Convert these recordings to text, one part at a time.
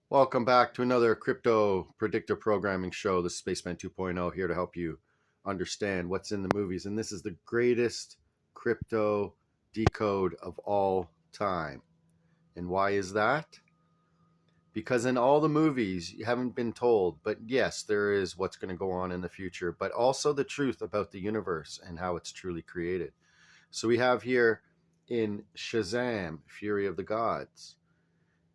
Welcome back to another crypto predictive programming show. This is Spaceman 2.0 here to help you understand what's in the movies. And this is the greatest crypto decode of all time. And why is that? Because in all the movies, you haven't been told, but yes, there is what's going to go on in the future, but also the truth about the universe and how it's truly created. So we have here in Shazam, Fury of the Gods,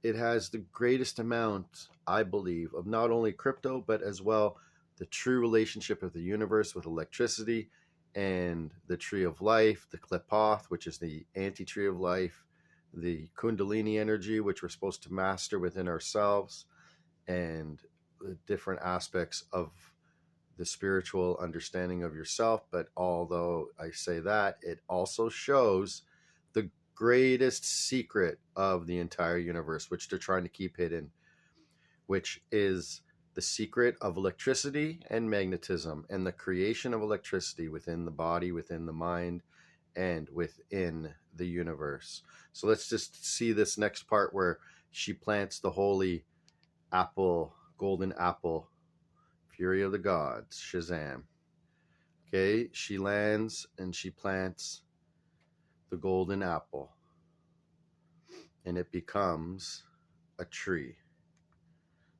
it has the greatest amount, I believe, of not only crypto, but as well the true relationship of the universe with electricity and the tree of life, the Qlipoth, which is the anti-tree of life, the Kundalini energy, which we're supposed to master within ourselves, and the different aspects of the spiritual understanding of yourself. But although I say that, it also shows the greatest secret of the entire universe, which they're trying to keep hidden, which is the secret of electricity and magnetism and the creation of electricity within the body, within the mind, and within the universe. So let's just see this next part where she plants the holy apple, golden apple, Fury of the Gods, Shazam. Okay, she lands and she plants the golden apple, and it becomes a tree.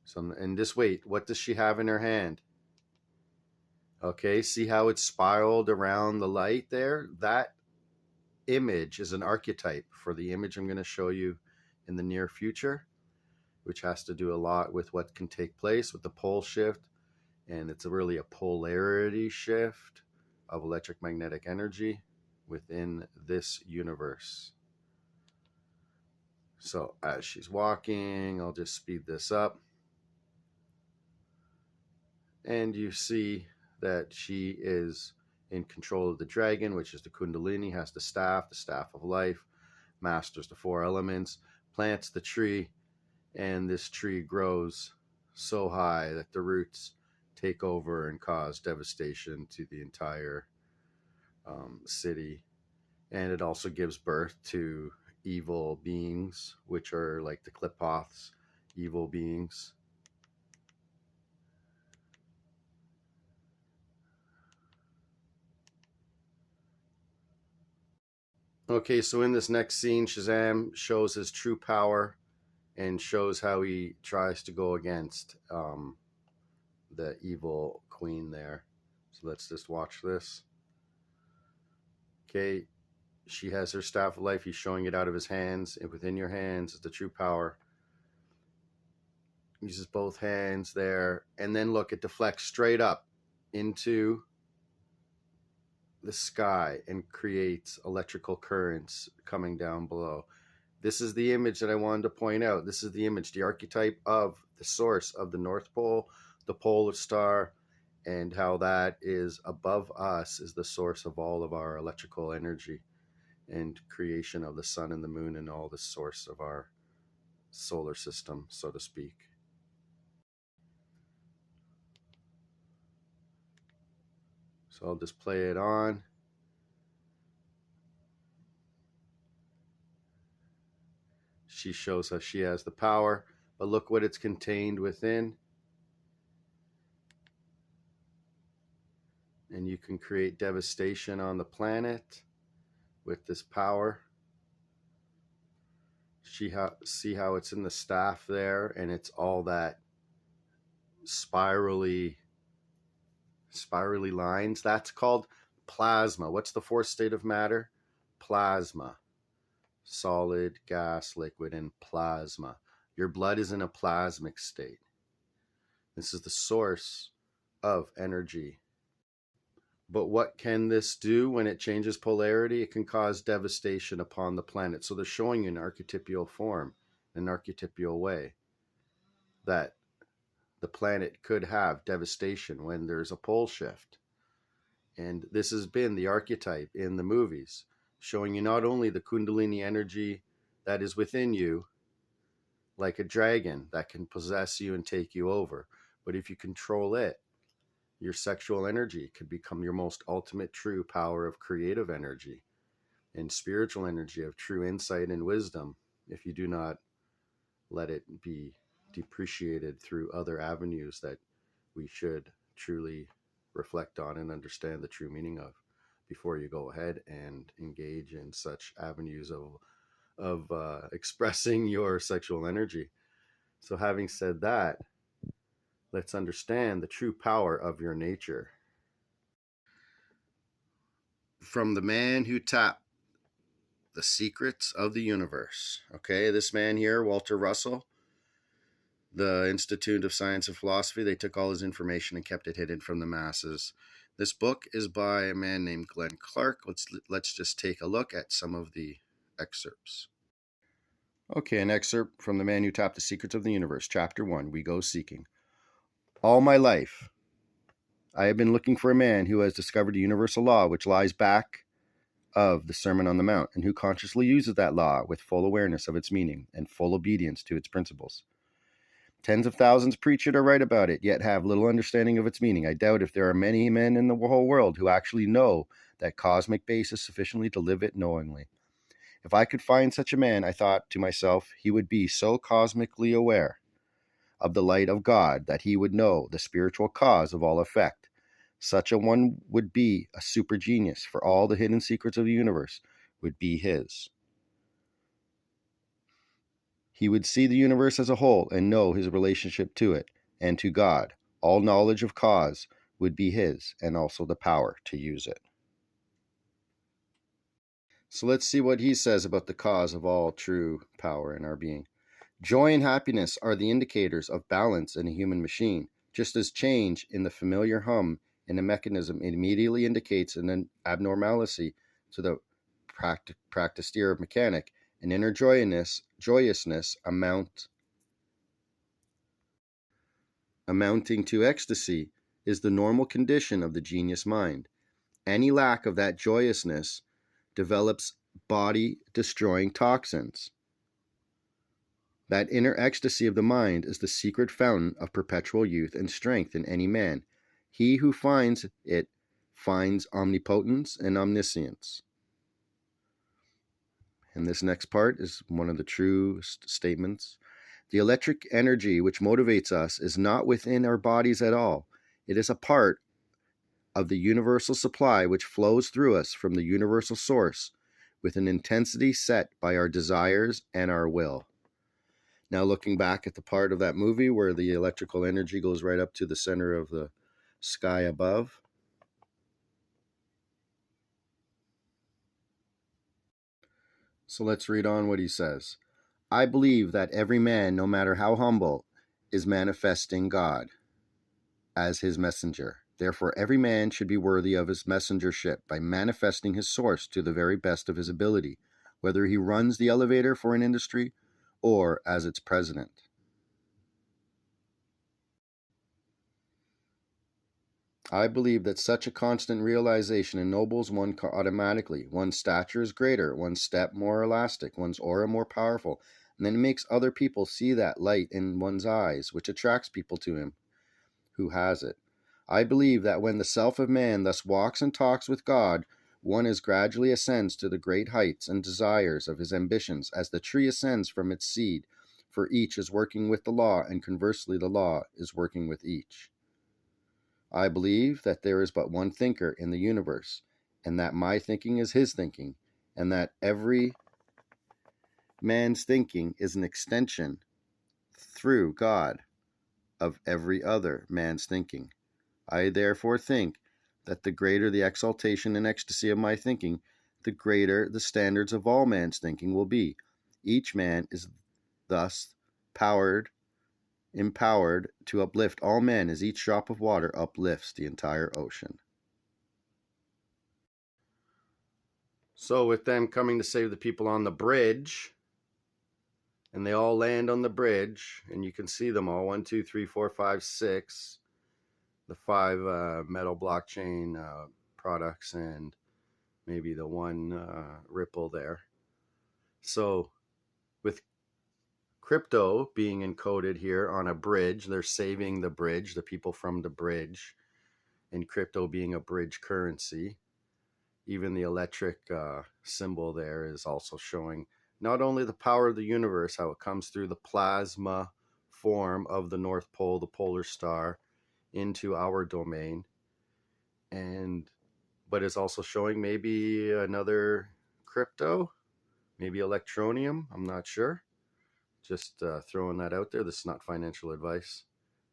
So, and just wait, what does she have in her hand? Okay, see how it's spiraled around the light there? That image is an archetype for the image I'm going to show you in the near future, which has to do a lot with what can take place with the pole shift. And it's really a polarity shift of electric magnetic energy within this universe. So as she's walking, I'll just speed this up. And you see that she is in control of the dragon, which is the Kundalini, has the staff of life, masters the four elements, plants the tree, and this tree grows so high that the roots take over and cause devastation to the entire city. And it also gives birth to evil beings, which are like the Qlipoths, evil beings. Okay, so in this next scene, Shazam shows his true power and shows how he tries to go against the evil queen there. So let's just watch this. Okay, she has her staff of life. He's showing it out of his hands, and within your hands is the true power. Uses both hands there, and then look, it deflects straight up into the sky and creates electrical currents coming down below. This is the image that I wanted to point out. This is the image, the archetype of the source of the North Pole, the polar star, and how that is above us is the source of all of our electrical energy and creation of the sun and the moon and all the source of our solar system, so to speak. So I'll just play it on. She shows us she has the power, but look what it's contained within. And you can create devastation on the planet with this power. See how it's in the staff there, and it's all that spirally lines. That's called plasma. What's the fourth state of matter? Plasma. Solid, gas, liquid, and plasma. Your blood is in a plasmic state. This is the source of energy. But what can this do when it changes polarity? It can cause devastation upon the planet. So they're showing you an archetypal form, an archetypal way, that the planet could have devastation when there's a pole shift. And this has been the archetype in the movies, showing you not only the Kundalini energy that is within you, like a dragon that can possess you and take you over, but if you control it, your sexual energy could become your most ultimate true power of creative energy and spiritual energy of true insight and wisdom if you do not let it be depreciated through other avenues that we should truly reflect on and understand the true meaning of before you go ahead and engage in such avenues of expressing your sexual energy. So having said that, let's understand the true power of your nature. From the man who tapped the secrets of the universe. Okay, this man here, Walter Russell, the Institute of Science and Philosophy, they took all his information and kept it hidden from the masses. This book is by a man named Glenn Clark. Let's just take a look at some of the excerpts. Okay, an excerpt from The Man Who Tapped the Secrets of the Universe, Chapter 1, We Go Seeking. All my life, I have been looking for a man who has discovered the universal law which lies back of the Sermon on the Mount, and who consciously uses that law with full awareness of its meaning and full obedience to its principles. Tens of thousands preach it or write about it, yet have little understanding of its meaning. I doubt if there are many men in the whole world who actually know that cosmic basis sufficiently to live it knowingly. If I could find such a man, I thought to myself, he would be so cosmically aware of the light of God that he would know the spiritual cause of all effect. Such a one would be a super genius, for all the hidden secrets of the universe would be his. He would see the universe as a whole and know his relationship to it and to God. All knowledge of cause would be his, and also the power to use it. So let's see what he says about the cause of all true power in our being. Joy and happiness are the indicators of balance in a human machine, just as change in the familiar hum in a mechanism immediately indicates an abnormality to the practiced ear of mechanic. An inner joyousness amounting to ecstasy is the normal condition of the genius mind. Any lack of that joyousness develops body-destroying toxins. That inner ecstasy of the mind is the secret fountain of perpetual youth and strength in any man. He who finds it finds omnipotence and omniscience. And this next part is one of the truest statements. The electric energy which motivates us is not within our bodies at all. It is a part of the universal supply which flows through us from the universal source with an intensity set by our desires and our will. Now looking back at the part of that movie where the electrical energy goes right up to the center of the sky above. So let's read on what he says. I believe that every man, no matter how humble, is manifesting God as his messenger. Therefore, every man should be worthy of his messengership by manifesting his source to the very best of his ability, whether he runs the elevator for an industry or as its president. I believe that such a constant realization ennobles one automatically. One's stature is greater, one's step more elastic, one's aura more powerful, and then it makes other people see that light in one's eyes, which attracts people to him who has it. I believe that when the self of man thus walks and talks with God, one as gradually ascends to the great heights and desires of his ambitions as the tree ascends from its seed, for each is working with the law, and conversely the law is working with each. I believe that there is but one thinker in the universe, and that my thinking is his thinking, and that every man's thinking is an extension through God of every other man's thinking. I therefore think that the greater the exaltation and ecstasy of my thinking, the greater the standards of all man's thinking will be. Each man is thus empowered to uplift all men as each drop of water uplifts the entire ocean. So with them coming to save the people on the bridge, and they all land on the bridge, and you can see them all, 1, 2, 3, 4, 5, 6, the 5 metal blockchain products, and maybe the one Ripple there. So with crypto being encoded here on a bridge, they're saving the bridge, the people from the bridge, and crypto being a bridge currency. Even the electric symbol there is also showing not only the power of the universe, how it comes through the plasma form of the North Pole, the polar star, into our domain. But it's also showing maybe another crypto, maybe electronium. I'm not sure. Just throwing that out there. This is not financial advice.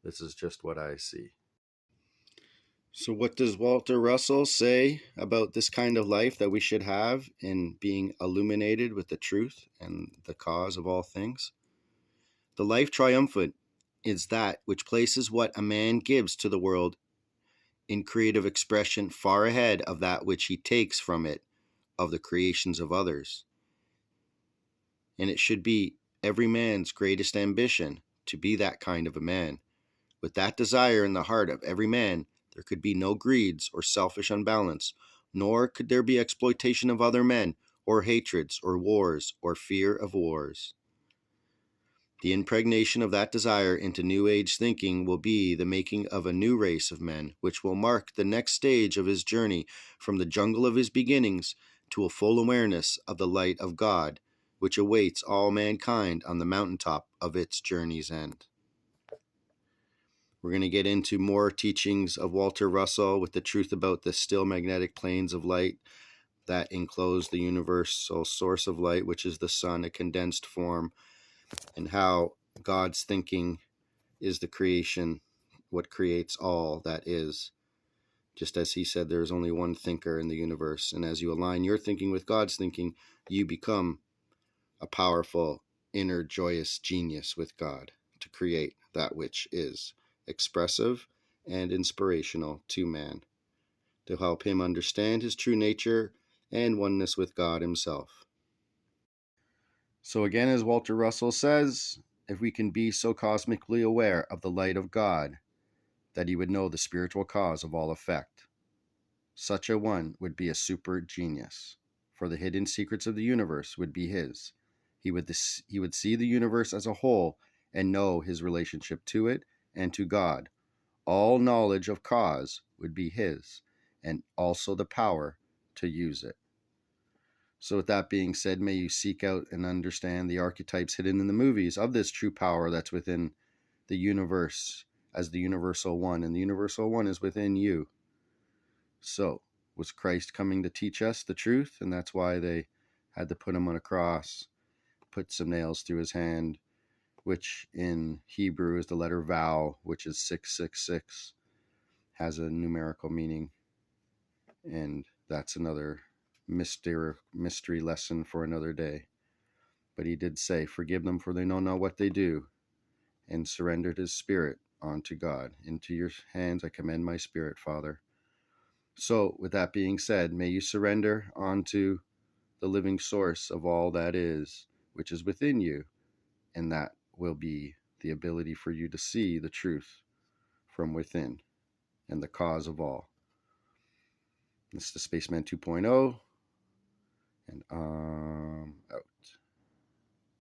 This is just what I see. So what does Walter Russell say about this kind of life that we should have in being illuminated with the truth and the cause of all things? The life triumphant is that which places what a man gives to the world in creative expression far ahead of that which he takes from it of the creations of others. And it should be every man's greatest ambition to be that kind of a man. With that desire in the heart of every man, there could be no greeds or selfish unbalance, nor could there be exploitation of other men, or hatreds, or wars, or fear of wars. The impregnation of that desire into New Age thinking will be the making of a new race of men, which will mark the next stage of his journey from the jungle of his beginnings to a full awareness of the light of God, which awaits all mankind on the mountaintop of its journey's end. We're going to get into more teachings of Walter Russell with the truth about the still magnetic planes of light that enclose the universal source of light, which is the sun, a condensed form, and how God's thinking is the creation, what creates all that is. Just as he said, there is only one thinker in the universe. And as you align your thinking with God's thinking, you become a powerful, inner, joyous genius with God to create that which is expressive and inspirational to man, to help him understand his true nature and oneness with God himself. So again, as Walter Russell says, if we can be so cosmically aware of the light of God that he would know the spiritual cause of all effect, such a one would be a super genius, for the hidden secrets of the universe would be his. He would see the universe as a whole and know his relationship to it and to God. All knowledge of cause would be his, and also the power to use it. So with that being said, may you seek out and understand the archetypes hidden in the movies of this true power that's within the universe as the universal one, and the universal one is within you. So, was Christ coming to teach us the truth? And that's why they had to put him on a cross, put some nails through his hand, which in Hebrew is the letter Vav, which is 666, has a numerical meaning. And that's another mystery lesson for another day. But he did say, forgive them, for they know not what they do, and surrendered his spirit unto God. Into your hands I commend my spirit, Father. So, with that being said, may you surrender unto the living source of all that is, which is within you, and that will be the ability for you to see the truth from within and the cause of all. This is the Spaceman 2.0, and out.